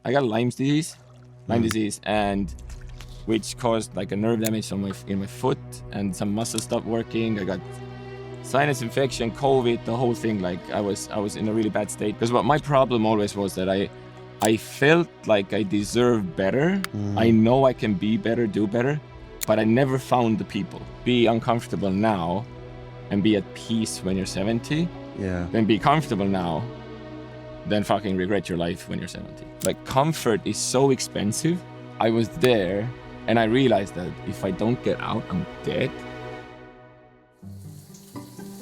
I got Lyme disease, and which caused like a nerve damage in my foot, and some muscles stopped working. I got sinus infection, COVID, the whole thing. Like I was in a really bad state. Because what my problem always was that I felt like I deserved better. I know I can be better, do better, but I never found the people. Be uncomfortable now and be at peace when you're 70. Yeah. Then be comfortable now, then fucking regret your life when you're 70. Like comfort is so expensive. I was there and I realized that if I don't get out, I'm dead.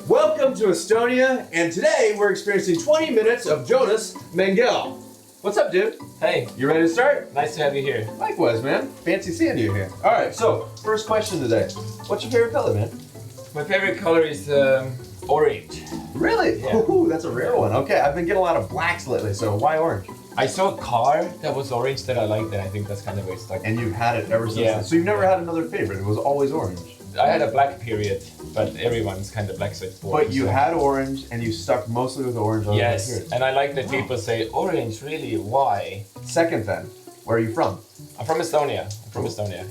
Welcome to Estonia, and today we're experiencing 20 minutes of Jonas Mengel. What's up, dude? Hey, You ready to start? nice to have you here. Likewise, man. Fancy seeing you here. All right, so first question today. What's your favorite color, man? My favorite color is orange. Really? Yeah. Ooh, that's a rare one. Okay, I've been getting a lot of blacks lately, so why orange? I saw a car that was orange that I liked, and I think that's kind of where it stuck. And you've had it ever since Yeah. then. So you've never had another favorite. It was always orange. I had a black period, but everyone's kind of black, so it's boring. But you had orange, and you stuck mostly with orange on that Yes, period. and I like that people say, orange, really, why? Second then, where are you from? I'm from Estonia.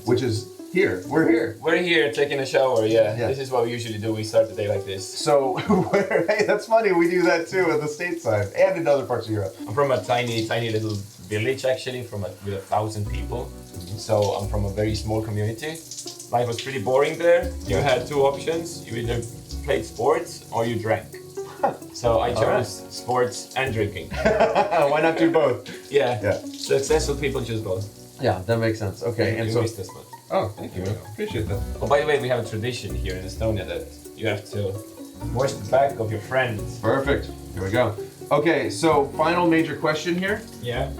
Which is here. We're here. We're here taking a shower, yeah. Yeah. This is what we usually do. We start the day like this. So, hey, that's funny. We do that too in the stateside and in other parts of Europe. I'm from a tiny little village, actually, with 1,000 people. So I'm from a very small community. Life was pretty boring there. You had two options. You either played sports or you drank. So I chose sports and drinking. Why not do both? Yeah. Yeah. Successful people choose both. Yeah, that makes sense. Okay, and You so. missed this one. Oh, thank you. Appreciate that. Oh, by the way, we have a tradition here in Estonia that you have to wash the back of your friends. Perfect. Here we go. Okay, so final major question here. Yeah.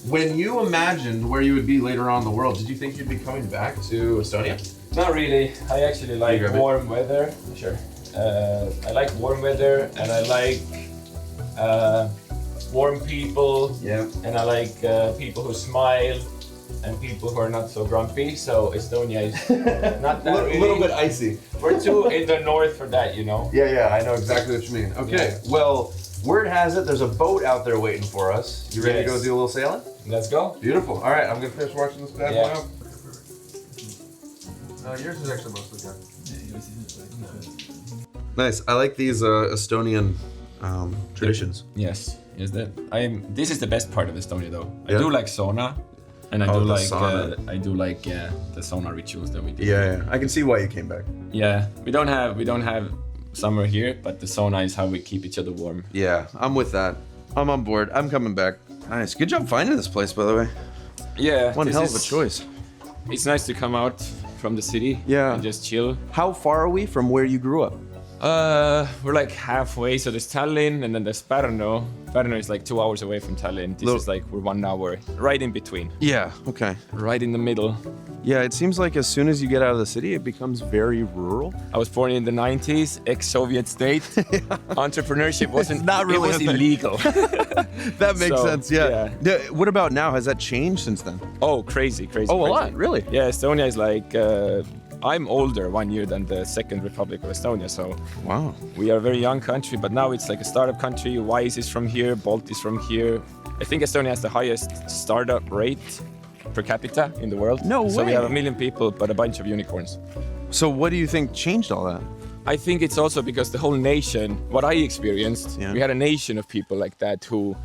When you imagined where you would be later on in the world, did you think you'd be coming back to Estonia? Not really. I actually like grab it? warm weather. Sure. I like warm weather, and I like warm people. Yeah. And I like people who smile and people who are not so grumpy. So Estonia is not that A little bit icy. We're too in the north for that, you know. Yeah, I know exactly what you mean. Okay, well, word has it there's a boat out there waiting for us. You ready to go Yes. do a little sailing? Let's go. Beautiful. All right, I'm gonna finish watching this bad boy Yeah. out. Yours is actually mostly done. Nice. I like these Estonian traditions. Yes. This is the best part of Estonia, though. I Yeah? do like sauna, and I Oh, do the like sauna. the sauna rituals that we do. Yeah. I can see why you came back. Yeah, we don't have summer here, but the sauna is how we keep each other warm. Yeah, I'm with that. I'm on board. I'm coming back. Nice. Good job finding this place, by the way. Yeah, One this hell of a is- choice. It's nice to come out from the city. Yeah. And just chill. How far are we from where you grew up? We're like halfway. So there's Tallinn, and then there's Pärnu. Pärnu is like 2 hours away from Tallinn. This is like we're 1 hour, right in between, Yeah, okay. right in the middle. Yeah, it seems like as soon as you get out of the city, it becomes very rural. I was born in the 90s, ex-Soviet state. Entrepreneurship wasn't. not really It was a thing. illegal. That makes So, sense, yeah. yeah. What about now? Has that changed since then? Oh, crazy. Oh, a crazy. lot, really? Yeah, Estonia is like. I'm older 1 year than the Second Republic of Estonia, so Wow. we are a very young country. But now it's like a startup country. Wise is from here, Bolt is from here. I think Estonia has the highest startup rate per capita in the world. No So we way. have 1 million people, but a bunch of unicorns. So what do you think changed all that? I think it's also because the whole nation, what I experienced, Yeah. we had a nation of people like that who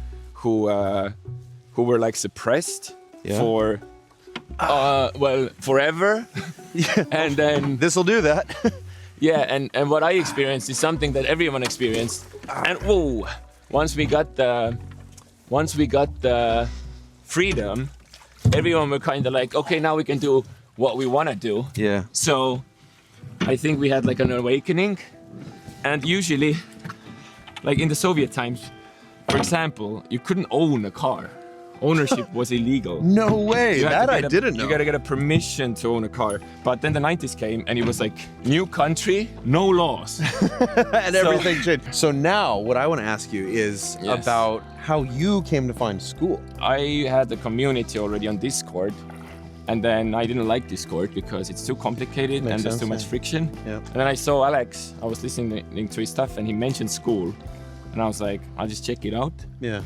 were like suppressed Yeah. for, forever. And then, This'll do that. yeah, and what I experienced is something that everyone experienced. And whoa, once we got the freedom, everyone were kind of like, okay, now we can do what we want to do. Yeah. So I think we had like an awakening, and usually, like in the Soviet times, for example, you couldn't own a car. Ownership was illegal. No way. You had That to I get didn't know. You gotta get a permission to own a car. But then the 90s came, and it was like, new country, no laws. And everything changed. So now what I want to ask you is Yes. about how you came to find school. I had a community already on Discord, and then I didn't like Discord because it's too complicated Makes and there's sense, too much yeah. friction. Yeah. And then I saw Alex, I was listening to his stuff, and he mentioned school. And I was like, I'll just check it out. Yeah.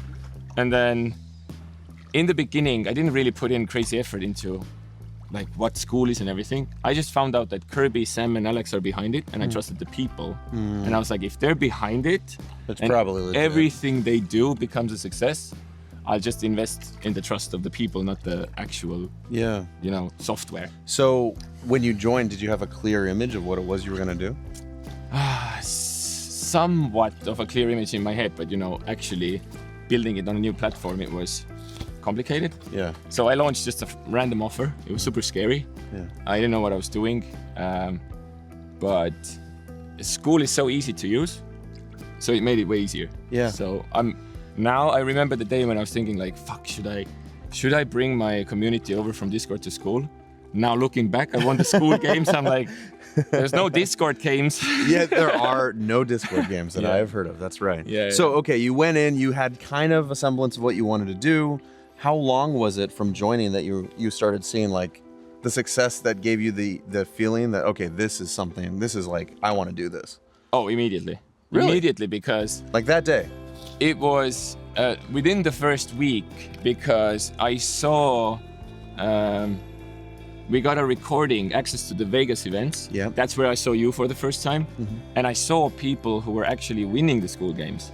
And then in the beginning, I didn't really put in crazy effort into like what school is and everything. I just found out that Kirby, Sam, and Alex are behind it, and I trusted the people. And I was like, if they're behind it, That's and probably legit. everything they do becomes a success, I'll just invest in the trust of the people, not the actual, Yeah. software. So when you joined, did you have a clear image of what it was you were going to do? Somewhat of a clear image in my head, but actually building it on a new platform, it was complicated. Yeah. So I launched just a random offer. It was super scary. Yeah. I didn't know what I was doing, but school is so easy to use, so it made it way easier. Yeah. So now I remember the day when I was thinking like, fuck, should I bring my community over from Discord to school? Now looking back, I won the school games. I'm like, there's no Discord games. Yeah, there are no Discord games that Yeah. I've heard of. That's right. Yeah, So, okay, you went in, you had kind of a semblance of what you wanted to do. How long was it from joining that you started seeing like the success that gave you the feeling that, okay, this is like, I want to do this? Oh, immediately. Really? Immediately, because Like that day? it was within the first week, because I saw we got a recording access to the Vegas events. Yeah. That's where I saw you for the first time. And I saw people who were actually winning the school games.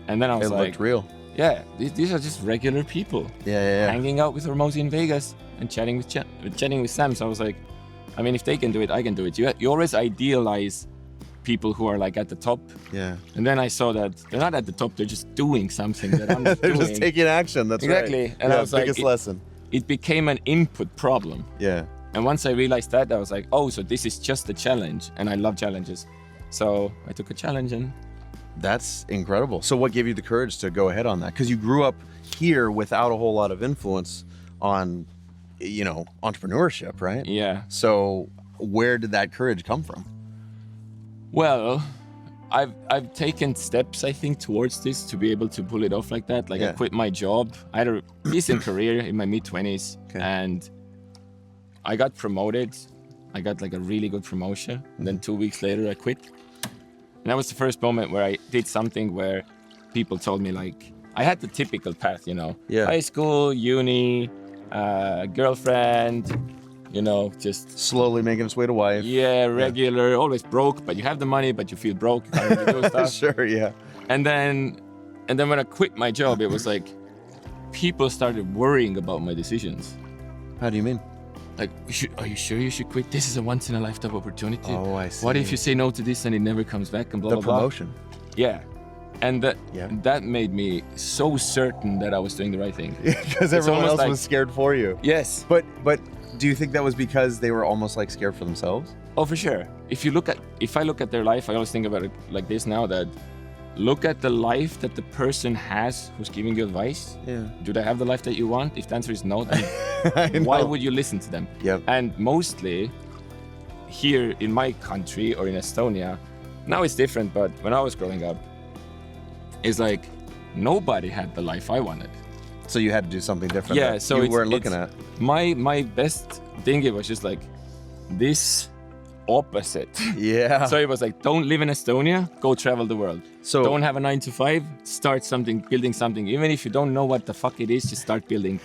And then I was It like, looked real. yeah, these are just regular people Yeah. hanging out with Hormozy in Vegas and chatting with Sam. So I was like, I mean, if they can do it, I can do it. You always idealize people who are like at the top. Yeah. And then I saw that they're not at the top, they're just doing something that I'm not They're doing. just taking action. That's Exactly. right. And I was like, biggest lesson. It became an input problem. Yeah. And once I realized that, I was like, oh, so this is just a challenge. And I love challenges. So I took a challenge and... That's incredible. So what gave you the courage to go ahead on that? Because you grew up here without a whole lot of influence on, entrepreneurship, right? Yeah. So where did that courage come from? Well, I've taken steps, I think, towards this to be able to pull it off like that. Like Yeah. I quit my job. I had a decent career in my mid-20s. Okay. And I got promoted. I got like a really good promotion. And then 2 weeks later, I quit. And that was the first moment where I did something where people told me like, I had the typical path, Yeah. high school, uni, girlfriend, just, Slowly making its way to wife. yeah, regular, always broke, but you have the money, but you feel broke, you can't really do stuff. Sure, yeah. And then when I quit my job, it was like, people started worrying about my decisions. How do you mean? Like, are you sure you should quit? This is a once in a lifetime opportunity. Oh, I see. What if you say no to this and it never comes back and blah, The blah, blah? promotion. Yeah. And Yeah. that made me so certain that I was doing the right thing. Because It's everyone almost else like- was scared for you. Yes. But do you think that was because they were almost like scared for themselves? Oh, for sure. If I look at their life, I always think about it like this now, that look at the life that the person has who's giving you advice. Yeah. Do they have the life that you want? If the answer is no, then I know. why would you listen to them? Yep. And mostly here in my country or in Estonia, now it's different, but when I was growing up, it's like nobody had the life I wanted. So you had to do something different. Yeah, that so you it's- weren't looking at. My best thing, it was just like this opposite. Yeah. So it was like, don't live in Estonia, go travel the world. So- don't have a 9 to 5, start something, building something. Even if you don't know what the fuck it is, just start building.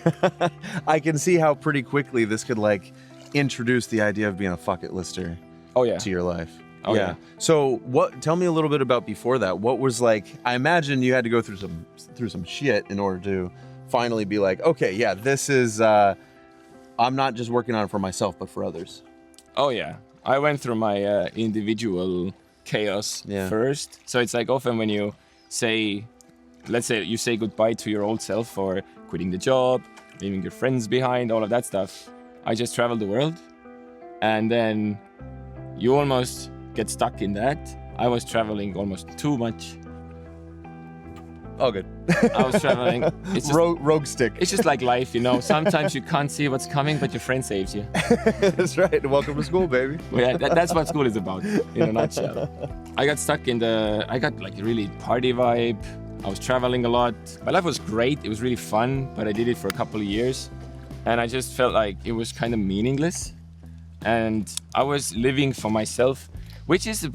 I can see how pretty quickly this could like introduce the idea of being a bucket lister Oh yeah. to your life. Oh, yeah. So tell me a little bit about before that. What was like, I imagine you had to go through some shit in order to finally be like, okay, yeah, this is, I'm not just working on it for myself, but for others. Oh yeah. I went through my individual chaos Yeah. first. So it's like often when you say, let's say you say goodbye to your old self for quitting the job, leaving your friends behind, all of that stuff. I just traveled the world, and then you almost get stuck in that. I was traveling almost too much. Oh, good. I was traveling. It's just, Rogue stick. it's just like life, Sometimes you can't see what's coming, but your friend saves you. That's right. Welcome to school, baby. Well, yeah, that's what school is about, in a nutshell. I got stuck I got like really party vibe. I was traveling a lot. My life was great. It was really fun, but I did it for a couple of years. And I just felt like it was kind of meaningless. And I was living for myself, which is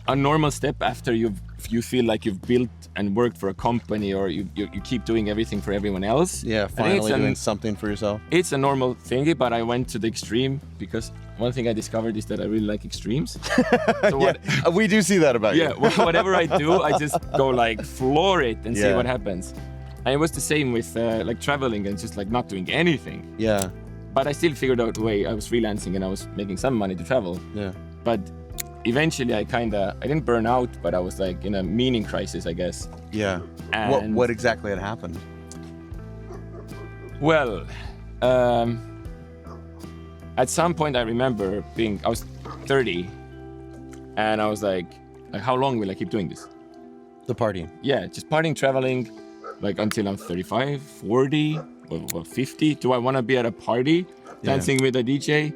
a normal step after you've if you feel like you've built and worked for a company, or you keep doing everything for everyone else. Yeah, I think finally it's doing something for yourself. It's a normal thingy, but I went to the extreme because one thing I discovered is that I really like extremes. So Yeah, we do see that about you. yeah, whatever I do, I just go like floor it and see Yeah. what happens. And it was the same with like traveling and just like not doing anything. Yeah, But I still figured out a way. I was freelancing and I was making some money to travel. yeah. But eventually I didn't burn out, but I was like in a meaning crisis, I guess. Yeah. And What exactly had happened? Well, at some point I remember I was 30 and I was like, how long will I keep doing this? The partying. Yeah, just partying, traveling, like until I'm 35, 40, or 50. Do I want to be at a party dancing with a DJ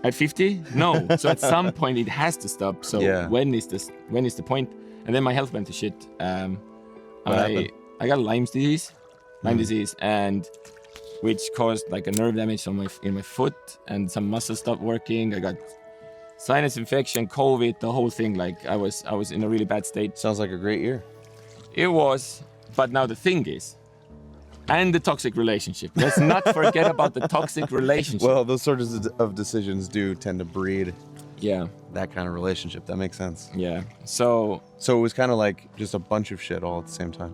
at 50? No. So at some point it has to stop. So Yeah. when is the point? And then my health went to shit. What happened? I got Lyme disease, and which caused like a nerve damage in my foot, and some muscles stopped working. I got sinus infection, COVID, the whole thing. Like I was in a really bad state. Sounds like a great year. It was, but now the thing is, and the toxic relationship. Let's not forget about the toxic relationship. Well, those sorts of decisions do tend to breed Yeah, that kind of relationship. That makes sense. yeah. So So it was kind of like just a bunch of shit all at the same time.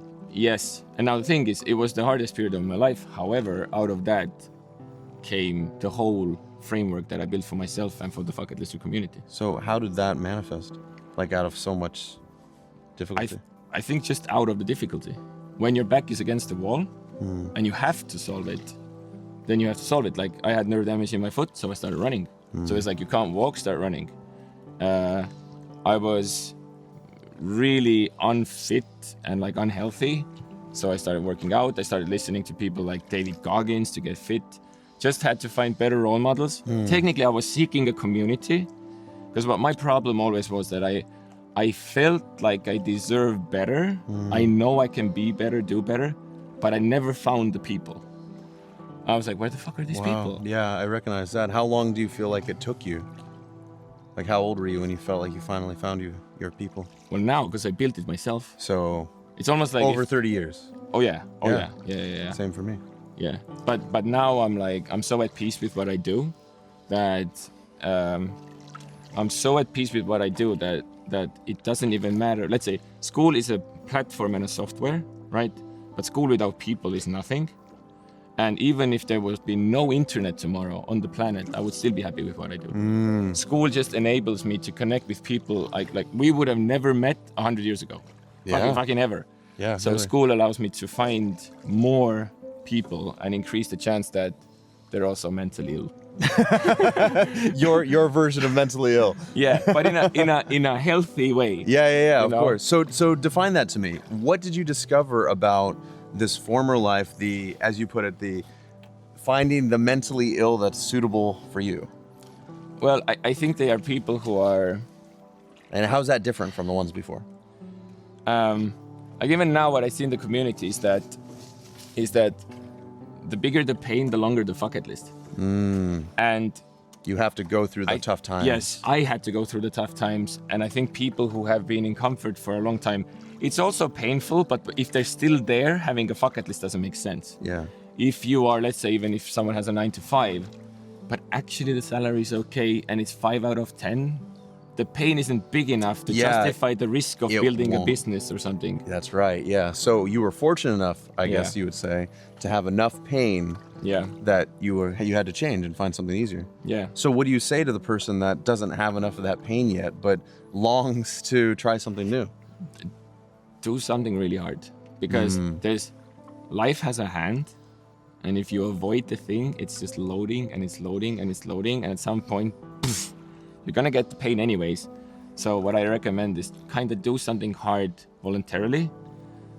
yes, and now the thing is, it was the hardest period of my life. However, out of that came the whole framework that I built for myself and for the Fuck It Lister community. So how did that manifest? Like out of so much difficulty? I think just out of the difficulty. When your back is against the wall and you have to solve it, then you have to solve it. Like I had nerve damage in my foot, so I started running. So it's like you can't walk, start running. I was really unfit and like unhealthy, so I started working out. I started listening to people like David Goggins to get fit. Just had to find better role models. Technically, I was seeking a community, because what my problem always was that I felt like I deserve better. I know I can be better, do better, but I never found the people. I was like, where the fuck are these people? Yeah, I recognize that. How long do you feel like it took you? Like how old were you when you felt like you finally found your people? Well, now, because I built it myself. So It's almost like over 30 years. Oh yeah. Yeah. Yeah. Same for me. Yeah. But now I'm so at peace with what I do that I'm so at peace with what I do that it doesn't even matter. Let's say school is a platform and a software, right? But school without people is nothing. And even if there would be no internet tomorrow on the planet, I would still be happy with what I do. School just enables me to connect with people like we would have never met 100 years ago. Yeah. Fucking ever. Yeah. So really. school allows me to find more people and increase the chance that they're also mentally ill. your version of mentally ill. Yeah, but in a healthy way. Yeah, of know? course. So define that to me. What did you discover about this former life, as you put it, the finding the mentally ill that's suitable for you? Well, I think they are people who are And how's that different from the ones before? like even now what I see in the community is that the bigger the pain, the longer the fuck it list. And You have to go through the tough times. Yes, I had to go through the tough times, and I think people who have been in comfort for a long time, it's also painful, but if they're still there, having a fuck it list doesn't make sense. Yeah. If you are, let's say, even if someone has a 9 to 5, but actually the salary is okay and it's 5 out of 10, the pain isn't big enough to Yeah, justify the risk of it building a won't. business or something. That's right. Yeah. So you were fortunate enough, I Yeah. guess you would say, to have enough pain Yeah, that you had to change and find something easier. yeah. So what do you say to the person that doesn't have enough of that pain yet, but longs to try something new? Do something really hard, because life has a hand, and if you avoid the thing, it's just loading and it's loading and it's loading, and at some point poof, you're gonna get the pain anyways. So what I recommend is kind of do something hard voluntarily,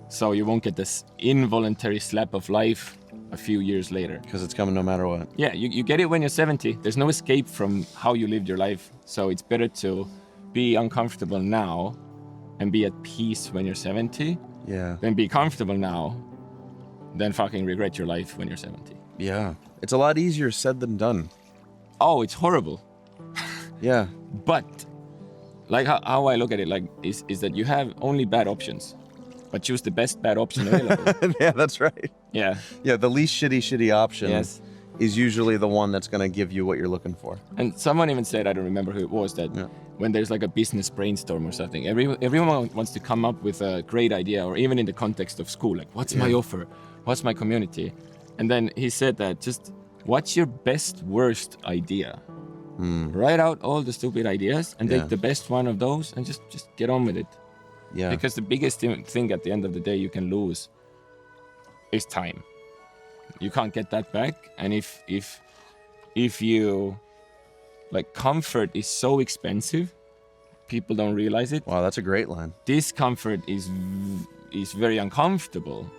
so you won't get this involuntary slap of life a few years later. Because it's coming no matter what. Yeah, you get it when you're 70. There's no escape from how you lived your life. So it's better to be uncomfortable now and be at peace when you're 70 Yeah. than be comfortable now than fucking regret your life when you're 70. Yeah. It's a lot easier said than done. Oh, it's horrible. Yeah. But like how I look at it, like is that you have only bad options, but choose the best bad option available. Yeah, that's right. Yeah. Yeah, the least shitty option Yes. is usually the one that's going to give you what you're looking for. And someone even said, I don't remember who it was, that when there's like a business brainstorm or something, everyone wants to come up with a great idea, or even in the context of school, like what's my offer? What's my community? And then he said that just what's your best worst idea? Write out all the stupid ideas and take the best one of those and just get on with it. Yeah. Because the biggest thing at the end of the day you can lose is time. You can't get that back. And if you, like, comfort is so expensive, people don't realize it. Wow, that's a great line. Discomfort is very uncomfortable,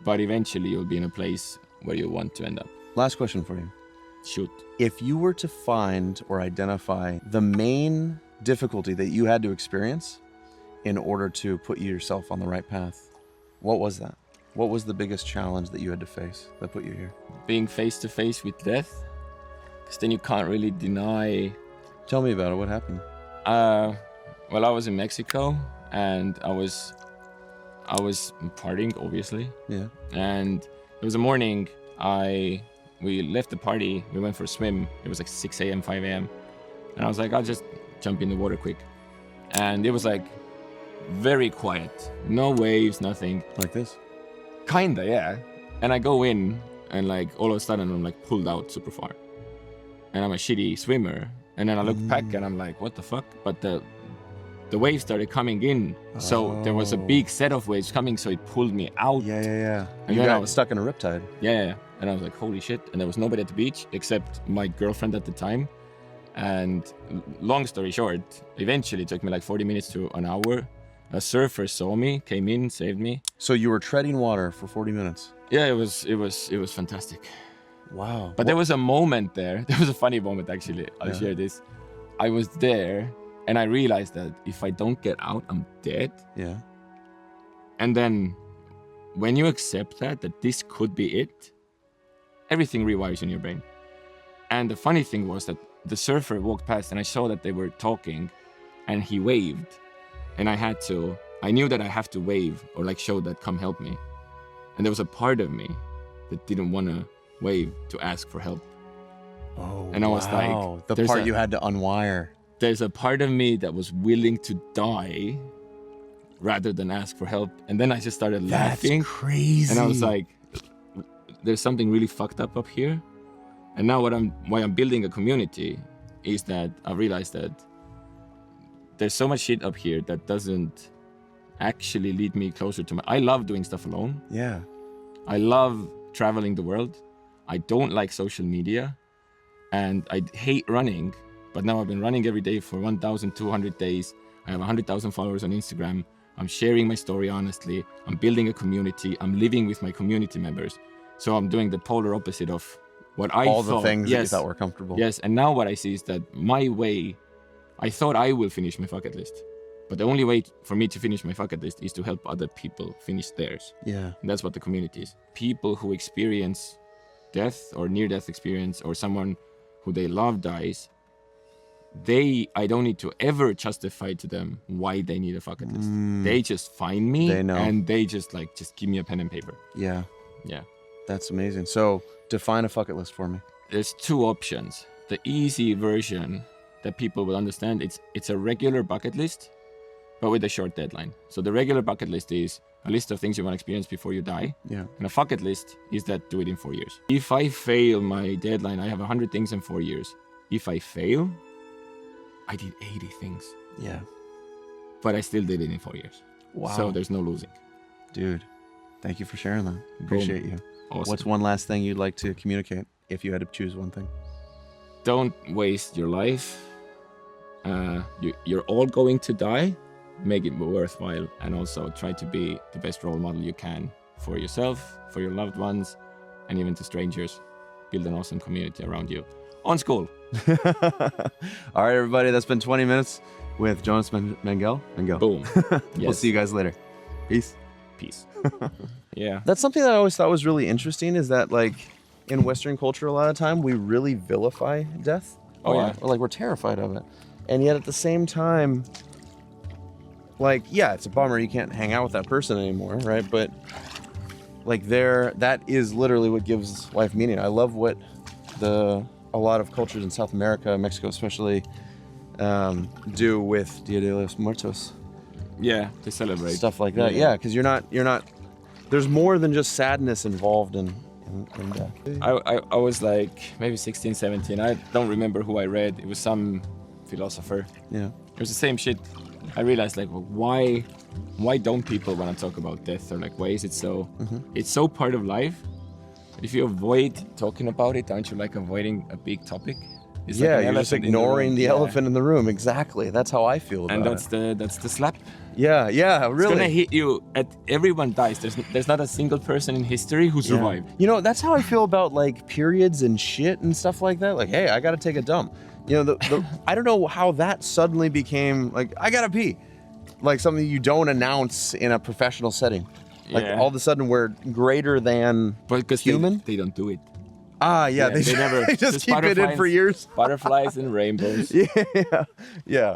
but eventually you'll be in a place where you want to end up. Last question for you. Shoot. If you were to find or identify the main difficulty that you had to experience in order to put yourself on the right path, what was that? What was the biggest challenge that you had to face that put you here? Being face to face with death, because then you can't really deny. Tell me about it. What happened? Well, I was in Mexico and I was partying, obviously. Yeah. And it was a morning. We left the party. We went for a swim. It was like 6 a.m., 5 a.m. And I was like, I'll just jump in the water quick. And it was like very quiet, no waves, nothing. Like this? Kinda, yeah. And I go in, and like all of a sudden I'm like pulled out super far. And I'm a shitty swimmer. And then I look back and I'm like, what the fuck? But the waves started coming in. So there was a big set of waves coming, so it pulled me out. Yeah. And you then got I was stuck in a riptide. Yeah. And I was like, holy shit. And there was nobody at the beach except my girlfriend at the time. And long story short, eventually it took me like 40 minutes to an hour. A surfer saw me, came in, saved me. So you were treading water for 40 minutes. Yeah, it was fantastic. Wow. But there was a moment there. There was a funny moment, actually. I'll share this. I was there and I realized that if I don't get out, I'm dead. Yeah. And then when you accept that this could be it, everything rewires in your brain. And the funny thing was that the surfer walked past and I saw that they were talking and he waved. And I knew that I have to wave or like show that come help me. And there was a part of me that didn't want to wave to ask for help. Oh, and I was like, the part you had to unwire. There's a part of me that was willing to die rather than ask for help. And then I just started laughing. That's crazy. And I was like, there's something really fucked up here. And now why I'm building a community is that I realized that there's so much shit up here that doesn't actually lead me closer to I love doing stuff alone. Yeah. I love traveling the world. I don't like social media. And I hate running. But now I've been running every day for 1,200 days. I have 100,000 followers on Instagram. I'm sharing my story honestly. I'm building a community. I'm living with my community members. So I'm doing the polar opposite of what I all thought. The things yes, that you thought were comfortable. Yes, and now what I see is that my way, I thought I will finish my bucket list. But the only way for me to finish my bucket list is to help other people finish theirs. Yeah. And that's what the community is. People who experience death or near-death experience or someone who they love dies, I don't need to ever justify to them why they need a bucket list. They just find me and they just give me a pen and paper. Yeah. Yeah. That's amazing. So define a bucket list for me. There's two options. The easy version that people will understand, it's a regular bucket list, but with a short deadline. So the regular bucket list is a list of things you want to experience before you die. Yeah. And a bucket list is that do it in 4 years. If I fail my deadline, I have 100 things in 4 years. If I fail, I did 80 things. Yeah. But I still did it in 4 years. Wow. So there's no losing. Dude, thank you for sharing that. Appreciate you. Awesome. What's one last thing you'd like to communicate if you had to choose one thing? Don't waste your life. You're all going to die. Make it worthwhile, and also try to be the best role model you can for yourself, for your loved ones, and even to strangers. Build an awesome community around you. On school. All right, everybody. That's been 20 minutes with Jonas Mengel. Boom. We'll Yes. see you guys later. Peace. Peace. Yeah. That's something that I always thought was really interesting is that, like, in Western culture, a lot of time, we really vilify death. Oh, yeah. Or like, we're terrified of it. And yet at the same time, like, yeah, it's a bummer you can't hang out with that person anymore, right? But like that is literally what gives life meaning. I love what a lot of cultures in South America, Mexico especially, do with Dia de los Muertos. Yeah, to celebrate Stuff like that. Yeah, because you're not. There's more than just sadness involved in death. I was like maybe 16, 17. I don't remember who I read. It was some philosopher. Yeah. It was the same shit. I realized like, well, why don't people want to talk about death, or like why is it so? It's so part of life. If you avoid talking about it, aren't you like avoiding a big topic? It's like Yeah, an you're just elephant in the ignoring room. the Yeah. elephant in the room. Exactly. That's how I feel about And it. that's the slap. Yeah, It's really. gonna hit you. Everyone dies. There's not a single person in history who survived. You know, that's how I feel about like periods and shit and stuff like that. Like, hey, I gotta take a dump. You know, I don't know how that suddenly became like, I gotta pee. Like something you don't announce in a professional setting. Like Yeah. all of a sudden we're greater than But because human. they don't do it. Ah, yeah, They never they just keep it in for butterflies- years. Butterflies and rainbows. Yeah, yeah.